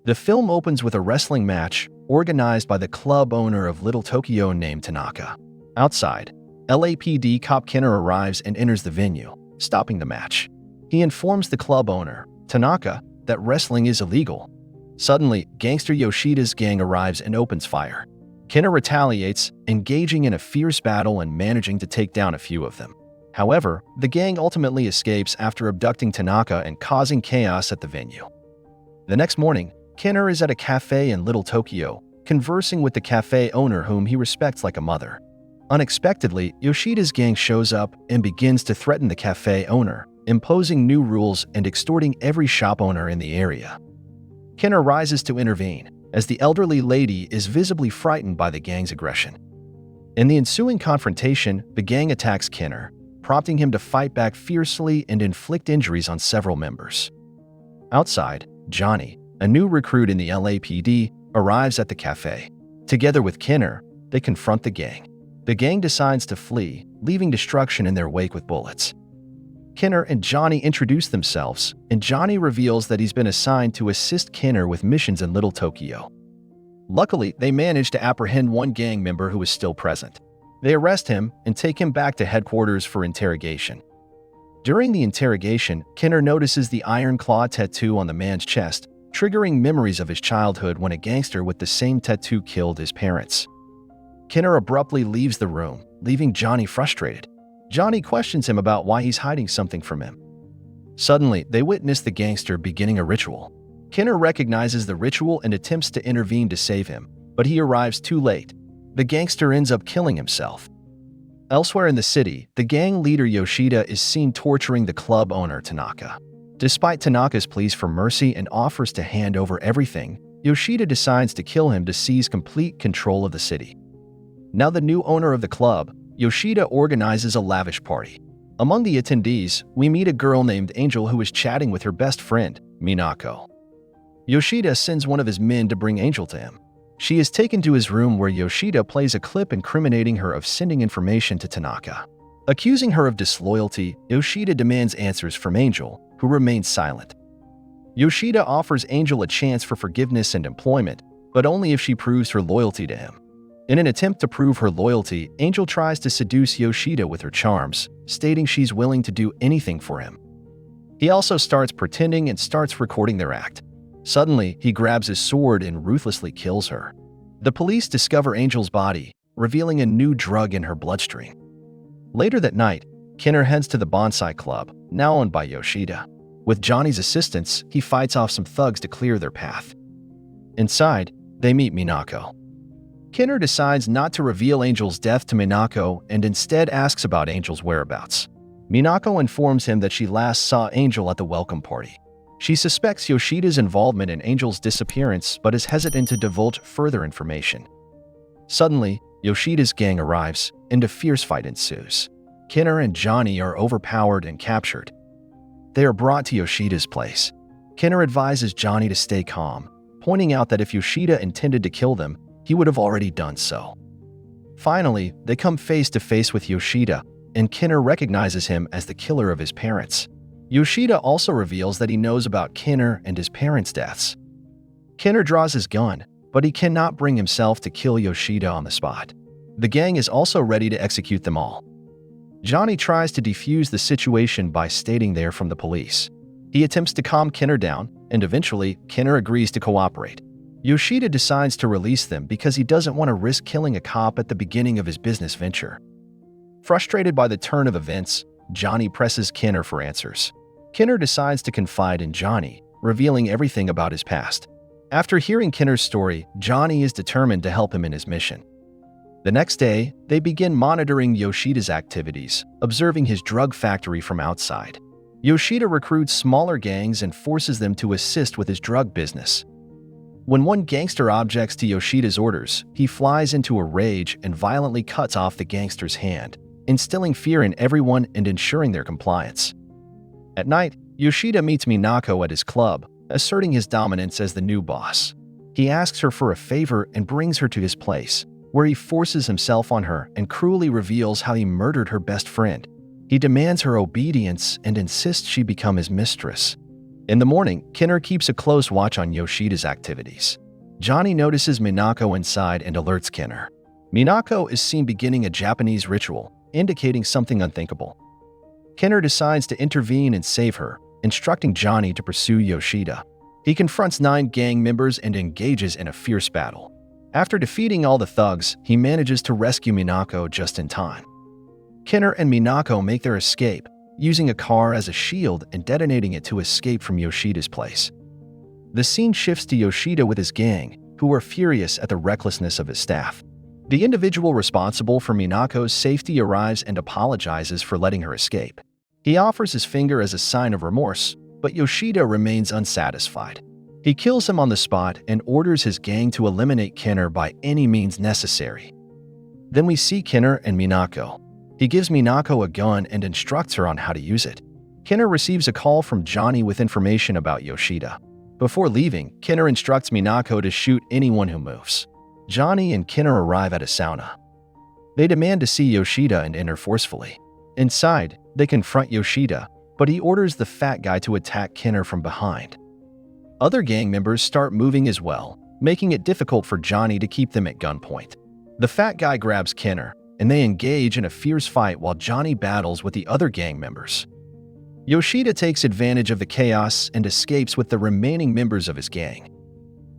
The film opens with a wrestling match organized by the club owner of Little Tokyo named Tanaka. Outside, LAPD cop Kenner arrives and enters the venue, stopping the match. He informs the club owner, Tanaka, that wrestling is illegal. Suddenly, gangster Yoshida's gang arrives and opens fire. Kenner retaliates, engaging in a fierce battle and managing to take down a few of them. However, the gang ultimately escapes after abducting Tanaka and causing chaos at the venue. The next morning, Kenner is at a cafe in Little Tokyo, conversing with the cafe owner whom he respects like a mother. Unexpectedly, Yoshida's gang shows up and begins to threaten the cafe owner, imposing new rules and extorting every shop owner in the area. Kenner rises to intervene, as the elderly lady is visibly frightened by the gang's aggression. In the ensuing confrontation, the gang attacks Kenner, prompting him to fight back fiercely and inflict injuries on several members. Outside, Johnny, a new recruit in the LAPD, arrives at the cafe. Together with Kenner, they confront the gang. The gang decides to flee, leaving destruction in their wake with bullets. Kenner and Johnny introduce themselves, and Johnny reveals that he's been assigned to assist Kenner with missions in Little Tokyo. Luckily, they manage to apprehend one gang member who is still present. They arrest him and take him back to headquarters for interrogation. During the interrogation, Kenner notices the iron claw tattoo on the man's chest, triggering memories of his childhood when a gangster with the same tattoo killed his parents. Kenner abruptly leaves the room, leaving Johnny frustrated. Johnny questions him about why he's hiding something from him. Suddenly, they witness the gangster beginning a ritual. Kenner recognizes the ritual and attempts to intervene to save him, but he arrives too late. The gangster ends up killing himself. Elsewhere in the city, the gang leader Yoshida is seen torturing the club owner Tanaka. Despite Tanaka's pleas for mercy and offers to hand over everything, Yoshida decides to kill him to seize complete control of the city. Now the new owner of the club, Yoshida organizes a lavish party. Among the attendees, we meet a girl named Angel who is chatting with her best friend, Minako. Yoshida sends one of his men to bring Angel to him. She is taken to his room where Yoshida plays a clip incriminating her of sending information to Tanaka. Accusing her of disloyalty, Yoshida demands answers from Angel, who remains silent. Yoshida offers Angel a chance for forgiveness and employment, but only if she proves her loyalty to him. In an attempt to prove her loyalty, Angel tries to seduce Yoshida with her charms, stating she's willing to do anything for him. He also starts pretending and starts recording their act. Suddenly, he grabs his sword and ruthlessly kills her. The police discover Angel's body, revealing a new drug in her bloodstream. Later that night, Kenner heads to the bonsai club, now owned by Yoshida. With Johnny's assistance, he fights off some thugs to clear their path. Inside, they meet Minako. Kenner decides not to reveal Angel's death to Minako and instead asks about Angel's whereabouts. Minako informs him that she last saw Angel at the welcome party. She suspects Yoshida's involvement in Angel's disappearance but is hesitant to divulge further information. Suddenly, Yoshida's gang arrives and a fierce fight ensues. Kenner and Johnny are overpowered and captured. They are brought to Yoshida's place. Kenner advises Johnny to stay calm, pointing out that if Yoshida intended to kill them, he would have already done so. Finally, they come face to face with Yoshida, and Kenner recognizes him as the killer of his parents. Yoshida also reveals that he knows about Kenner and his parents' deaths. Kenner draws his gun, but he cannot bring himself to kill Yoshida on the spot. The gang is also ready to execute them all. Johnny tries to defuse the situation by stating they are from the police. He attempts to calm Kenner down, and eventually, Kenner agrees to cooperate. Yoshida decides to release them because he doesn't want to risk killing a cop at the beginning of his business venture. Frustrated by the turn of events, Johnny presses Kenner for answers. Kenner decides to confide in Johnny, revealing everything about his past. After hearing Kenner's story, Johnny is determined to help him in his mission. The next day, they begin monitoring Yoshida's activities, observing his drug factory from outside. Yoshida recruits smaller gangs and forces them to assist with his drug business. When one gangster objects to Yoshida's orders, he flies into a rage and violently cuts off the gangster's hand, instilling fear in everyone and ensuring their compliance. At night, Yoshida meets Minako at his club, asserting his dominance as the new boss. He asks her for a favor and brings her to his place, where he forces himself on her and cruelly reveals how he murdered her best friend. He demands her obedience and insists she become his mistress. In the morning, Kinner keeps a close watch on Yoshida's activities. Johnny notices Minako inside and alerts Kinner. Minako is seen beginning a Japanese ritual, indicating something unthinkable. Kinner decides to intervene and save her, instructing Johnny to pursue Yoshida. He confronts 9 gang members and engages in a fierce battle. After defeating all the thugs, he manages to rescue Minako just in time. Kinner and Minako make their escape, using a car as a shield and detonating it to escape from Yoshida's place. The scene shifts to Yoshida with his gang, who are furious at the recklessness of his staff. The individual responsible for Minako's safety arrives and apologizes for letting her escape. He offers his finger as a sign of remorse, but Yoshida remains unsatisfied. He kills him on the spot and orders his gang to eliminate Kinner by any means necessary. Then we see Kinner and Minako. He gives Minako a gun and instructs her on how to use it. Kinner receives a call from Johnny with information about Yoshida. Before leaving, Kinner instructs Minako to shoot anyone who moves. Johnny and Kinner arrive at a sauna. They demand to see Yoshida and enter forcefully. Inside, they confront Yoshida, but he orders the fat guy to attack Kinner from behind. Other gang members start moving as well, making it difficult for Johnny to keep them at gunpoint. The fat guy grabs Kinner, and they engage in a fierce fight while Johnny battles with the other gang members. Yoshida takes advantage of the chaos and escapes with the remaining members of his gang.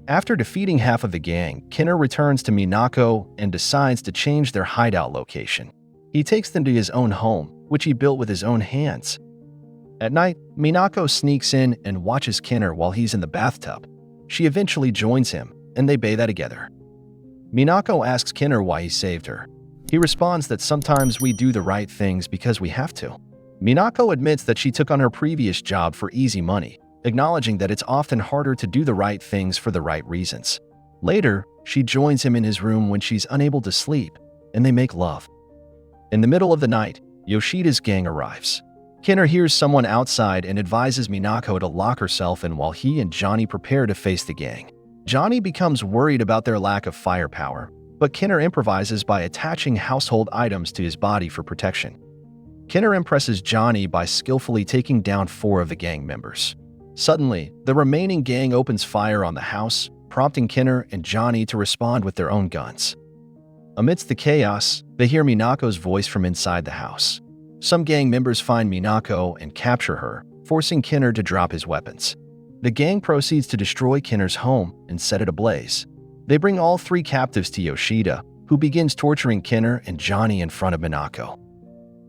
After defeating half of the gang, Kinner returns to Minako and decides to change their hideout location. He takes them to his own home, which he built with his own hands. At night, Minako sneaks in and watches Kinner while he's in the bathtub. She eventually joins him, and they bathe together. Minako asks Kinner why he saved her. He responds that sometimes we do the right things because we have to. Minako admits that she took on her previous job for easy money, acknowledging that it's often harder to do the right things for the right reasons. Later, she joins him in his room when she's unable to sleep, and they make love. In the middle of the night, Yoshida's gang arrives. Kinner hears someone outside and advises Minako to lock herself in while he and Johnny prepare to face the gang. Johnny becomes worried about their lack of firepower, but Kinner improvises by attaching household items to his body for protection. Kinner impresses Johnny by skillfully taking down 4 of the gang members. Suddenly, the remaining gang opens fire on the house, prompting Kinner and Johnny to respond with their own guns. Amidst the chaos, they hear Minako's voice from inside the house. Some gang members find Minako and capture her, forcing Kinner to drop his weapons. The gang proceeds to destroy Kinner's home and set it ablaze. They bring all 3 captives to Yoshida, who begins torturing Kinner and Johnny in front of Minako.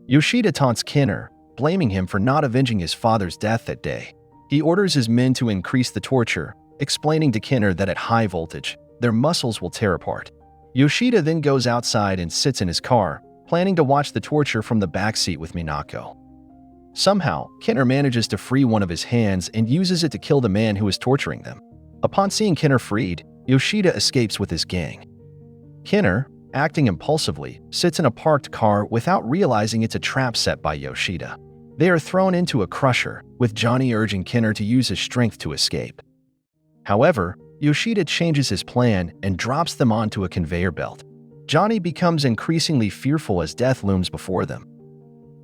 Yoshida taunts Kinner, blaming him for not avenging his father's death that day. He orders his men to increase the torture, explaining to Kinner that at high voltage, their muscles will tear apart. Yoshida then goes outside and sits in his car, planning to watch the torture from the backseat with Minako. Somehow, Kinner manages to free one of his hands and uses it to kill the man who is torturing them. Upon seeing Kinner freed, Yoshida escapes with his gang. Kinner, acting impulsively, sits in a parked car without realizing it's a trap set by Yoshida. They are thrown into a crusher, with Johnny urging Kinner to use his strength to escape. However, Yoshida changes his plan and drops them onto a conveyor belt. Johnny becomes increasingly fearful as death looms before them.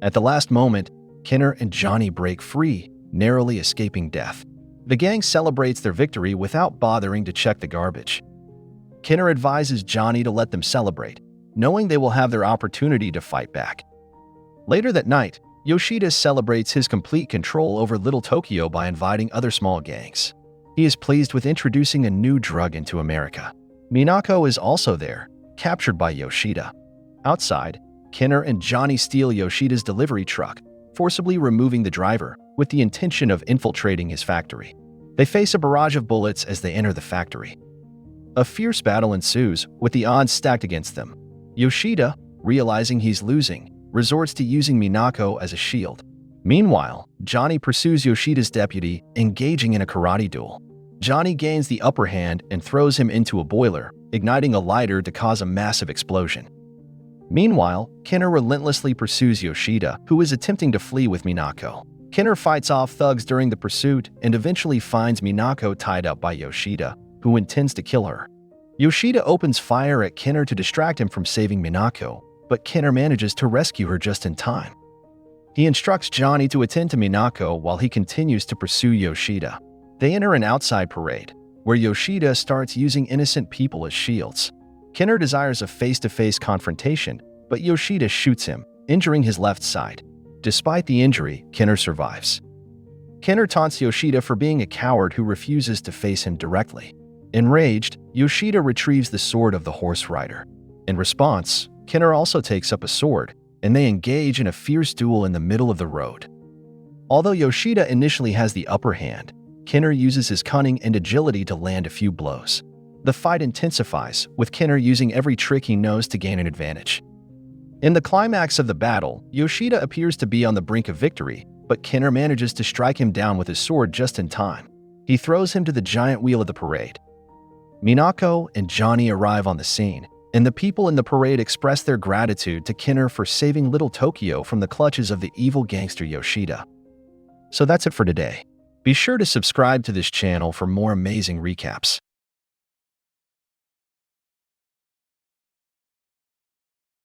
At the last moment, Kinner and Johnny break free, narrowly escaping death. The gang celebrates their victory without bothering to check the garbage. Kinner advises Johnny to let them celebrate, knowing they will have their opportunity to fight back. Later that night, Yoshida celebrates his complete control over Little Tokyo by inviting other small gangs. He is pleased with introducing a new drug into America. Minako is also there, captured by Yoshida. Outside, Kinner and Johnny steal Yoshida's delivery truck, forcibly removing the driver with the intention of infiltrating his factory. They face a barrage of bullets as they enter the factory. A fierce battle ensues, with the odds stacked against them. Yoshida, realizing he's losing, resorts to using Minako as a shield. Meanwhile, Johnny pursues Yoshida's deputy, engaging in a karate duel. Johnny gains the upper hand and throws him into a boiler, igniting a lighter to cause a massive explosion. Meanwhile, Kinner relentlessly pursues Yoshida, who is attempting to flee with Minako. Kinner fights off thugs during the pursuit and eventually finds Minako tied up by Yoshida, who intends to kill her. Yoshida opens fire at Kinner to distract him from saving Minako, but Kinner manages to rescue her just in time. He instructs Johnny to attend to Minako while he continues to pursue Yoshida. They enter an outside parade, where Yoshida starts using innocent people as shields. Kinner desires a face-to-face confrontation, but Yoshida shoots him, injuring his left side. Despite the injury, Kinner survives. Kinner taunts Yoshida for being a coward who refuses to face him directly. Enraged, Yoshida retrieves the sword of the horse rider. In response, Kinner also takes up a sword, and they engage in a fierce duel in the middle of the road. Although Yoshida initially has the upper hand, Kinner uses his cunning and agility to land a few blows. The fight intensifies, with Kinner using every trick he knows to gain an advantage. In the climax of the battle, Yoshida appears to be on the brink of victory, but Kinner manages to strike him down with his sword just in time. He throws him to the giant wheel of the parade. Minako and Johnny arrive on the scene, and the people in the parade express their gratitude to Kinner for saving Little Tokyo from the clutches of the evil gangster Yoshida. So that's it for today. Be sure to subscribe to this channel for more amazing recaps.